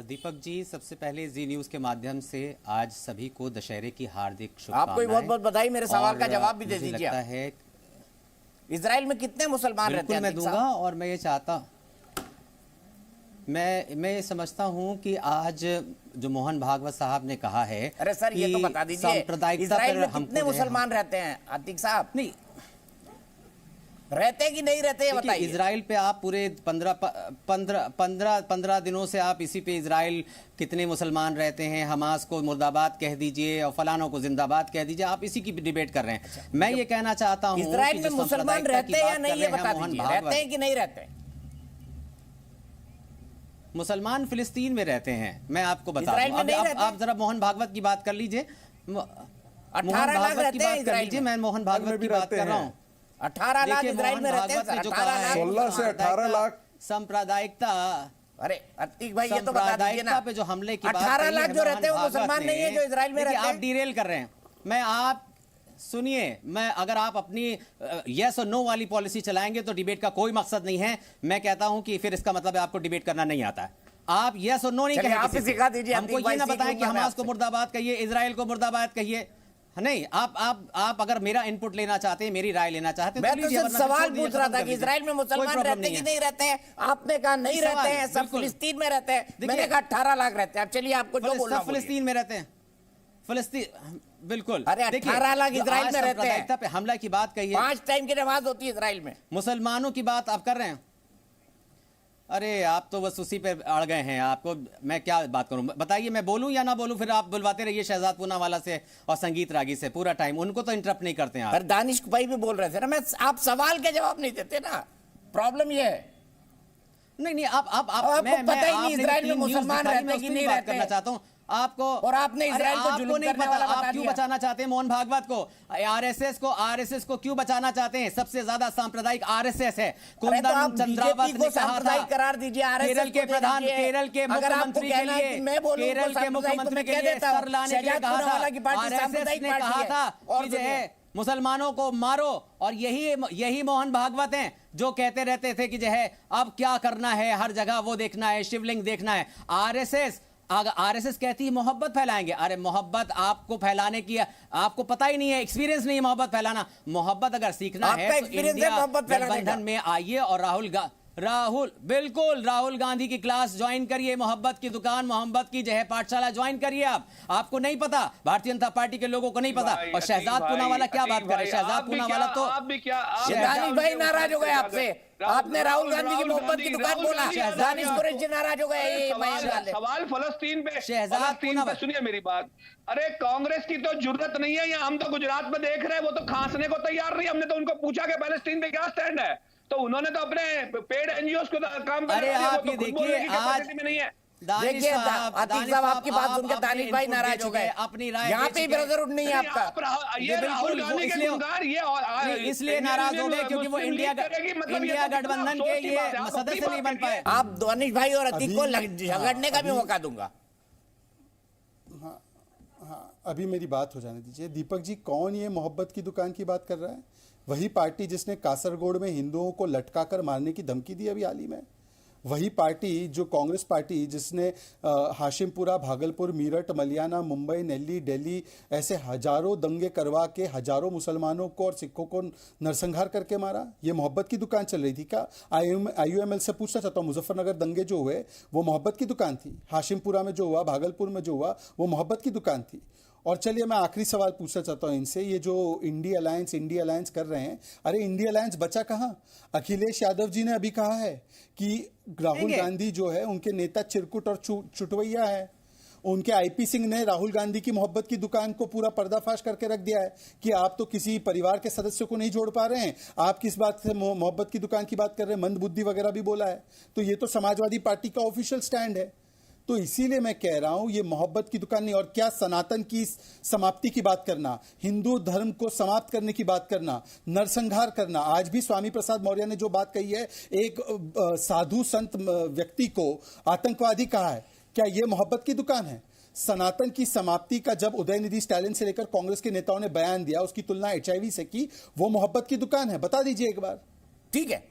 दीपक जी, सबसे पहले जी न्यूज के माध्यम से आज सभी को दशहरे की हार्दिक आपको शुभकामनाएं। बहुत बहुत बधाई। मेरे सवाल का जवाब भी दे दीजिए। लगता है इजराइल में कितने मुसलमान रहते हैं? मैं दूंगा। और मैं ये चाहता मैं ये समझता हूं कि आज जो मोहन भागवत साहब ने कहा है, अरे सर ये तो बता दीजिए, इजराइल में कितने मुसलमान रहते हैं आतिक साहब? नहीं रहते कि नहीं रहते, ये बताइए। इजराइल पे आप पूरे 15 दिनों से आप इसी पे इजराइल कितने मुसलमान रहते हैं, हमास को मुर्दाबाद कह दीजिए और फलानों को जिंदाबाद कह दीजिए, आप इसी की डिबेट कर रहे हैं। अच्छा, मैं ये कहना चाहता हूं इजराइल में मुसलमान रहते हैं या नहीं, ये बता दीजिए। रहते हैं कि नहीं रहते? मुसलमान फिलिस्तीन में रहते हैं, मैं आपको बता दूं। आप जरा मोहन भागवत की बात कर लीजिए। 18 लाख रहते हैं इजराइल में। मैं मोहन भागवत की बात कर रहा हूँ। 18 लाख इजराइल में रहते हैं। 16 से 18 लाख सांप्रदायिकता। अरे अतीक भाई ये तो बता दीजिए ना, पे जो हमले की 18 लाख जो रहते हैं वो मुसलमान नहीं है जो इजराइल में रहते हैं। आप डिरेल कर रहे हैं। मैं आप सुनिए, मैं अगर आप अपनी यस और नो वाली पॉलिसी चलाएंगे तो डिबेट का कोई मकसद नहीं है। मैं कहता हूं कि फिर इसका मतलब है आपको डिबेट करना नहीं आता है। आप यस और नो नहीं कहेंगे, आप सिखा दीजिए। हमको ये ना बताएं कि हमास को मुर्दाबाद कहिए, इजराइल को मुर्दाबाद कहिए। नहीं, आप अगर मेरा इनपुट लेना चाहते हैं, मेरी राय लेना चाहते हैं, मैं तो सिर्फ सवाल पूछ रहा था कि इजराइल में मुसलमान रहते कि नहीं रहते हैं। आपने कहा नहीं रहते हैं, सब फिलिस्तीन में रहते हैं। मैंने कहा 18 लाख रहते हैं। अब चलिए आपको जो बोलना है। फिलिस्तीन में रहते हैं, फिलिस्तीन बिल्कुल। अरे 18 लाख इजराइल में रहते हैं। पे हमला की बात कही है, 5 टाइम की नमाज होती है इजराइल में। मुसलमानों की बात आप कर रहे हैं। अरे आप तो बस उसी पे अड़ गए हैं। आपको मैं क्या बात करूं, बताइए। मैं बोलूं या ना बोलूं? फिर आप बुलवाते रहिए शहजाद पूनावाला से और संगीत रागी से पूरा टाइम। उनको तो इंटरप्ट नहीं करते हैं आप। दानिश भाई भी बोल रहे थे ना, मैं आप सवाल के जवाब नहीं देते ना, प्रॉब्लम ये है। नहीं आपको पता ही नहीं इजराइल में मुसलमान रहते कि नहीं रहते। करना चाहता हूं आपको, और आपने इजराइल को जुल्म करने वाला बता दिया। आप क्यों बचाना चाहते हैं मोहन भागवत को, आरएसएस को क्यों बचाना चाहते हैं? सबसे ज्यादा सांप्रदायिक आरएसएस है। कुंदन चंद्रावत ने कहा था, करार दीजिए केरल के प्रधान, केरल के मुख्यमंत्री के लिए, केरल के मुख्यमंत्री के लिए सर लाने के लिए कहा था। आरएसएस ने कहा था कि जो है मुसलमानों को मारो। और यही मोहन भागवत हैं जो कहते रहते थे कि जो है अब क्या करना है, हर जगह वो देखना है, शिवलिंग देखना है। आरएसएस कहती है मोहब्बत फैलाएंगे। अरे मोहब्बत आपको फैलाने की आपको पता ही नहीं है, एक्सपीरियंस नहीं है मोहब्बत फैलाना। मोहब्बत अगर सीखना है तो इंडिया गठबंधन में आइए और राहुल गांधी की क्लास ज्वाइन करिए, मोहब्बत की दुकान, मोहब्बत की जो है पाठशाला ज्वाइन करिए। आपको नहीं पता, भारतीय जनता पार्टी के लोगों को नहीं पता। और शहजाद पूनावाला क्या बात करे, शहजाद पूनावाला तो दानिश भाई नाराज हो गए आपसे। आपने राहुल गांधी की मोहब्बत की दुकान बोला, दानिश कुरैशी नाराज हो गए। सवाल फलस्तीन पे, शहजाद पूनावाला सुनिए मेरी बात। अरे कांग्रेस की तो जरूरत नहीं है, हम तो गुजरात में देख रहे हैं, वो तो खांसने को तैयार नहीं। हमने तो उनको पूछा कि पैलेस्टीन पे क्या स्टैंड है, तो उन्होंने तो अपने पेड एनजीओ को काम अरे आप ये देखिए, आज देखिए आतिक साहब आपकी बात सुनकर दानिश भाई नाराज हो गए। अपनी राय यहाँ पे ब्रदरहुड नहीं है आपका। ये राहुल गांधी के गुनगार ये इसलिए नाराज हो गए क्योंकि वो इंडिया गठबंधन के ये सदस्य नहीं बन पाए। आप दानिश भाई और अतीक को झगड़ने का भी मौका दूंगा। हाँ, अभी मेरी बात हो जाने दीजिए। दीपक जी, कौन ये मोहब्बत की दुकान की बात कर रहा है? वही पार्टी जिसने कासरगोड में हिंदुओं को लटकाकर मारने की धमकी दी अभी हाल ही में। वही पार्टी जो कांग्रेस पार्टी जिसने हाशिमपुरा, भागलपुर, मीरठ, मलियाना, मुंबई, दिल्ली, दिल्ली ऐसे हजारों दंगे करवा के हजारों मुसलमानों को और सिखों को नरसंहार करके मारा। ये मोहब्बत की दुकान चल रही थी क्या? IUML से पूछना चाहता हूँ, मुजफ्फरनगर दंगे जो हुए वो मोहब्बत की दुकान थी? हाशिमपुरा में जो हुआ, भागलपुर में जो हुआ, वो मोहब्बत की दुकान थी? और चलिए मैं आखिरी सवाल पूछना चाहता हूं इनसे, ये जो इंडिया अलायंस कर रहे हैं, अरे इंडिया अलायंस बचा कहां? अखिलेश यादव जी ने अभी कहा है कि राहुल गांधी जो है उनके नेता चिरकुट और चुटवैया है। उनके IP सिंह ने राहुल गांधी की मोहब्बत की दुकान को पूरा पर्दाफाश करके रख दिया है कि आप तो किसी परिवार के सदस्य को नहीं जोड़ पा रहे हैं, आप किस बात से मोहब्बत की दुकान की बात कर रहे हैं, मंदबुद्धि वगैरह भी बोला है। तो ये तो समाजवादी पार्टी का ऑफिशियल स्टैंड है। तो इसीलिए मैं कह रहा हूं ये मोहब्बत की दुकान नहीं। और क्या सनातन की समाप्ति की बात करना, हिंदू धर्म को समाप्त करने की बात करना, नरसंहार करना, आज भी स्वामी प्रसाद मौर्य ने जो बात कही है, एक साधु संत व्यक्ति को आतंकवादी कहा है, क्या ये मोहब्बत की दुकान है? सनातन की समाप्ति का जब उदयनिधि स्टैलिन से लेकर कांग्रेस के नेताओं ने बयान दिया, उसकी तुलना HIV से की, वो मोहब्बत की दुकान है? बता दीजिए एक बार। ठीक है।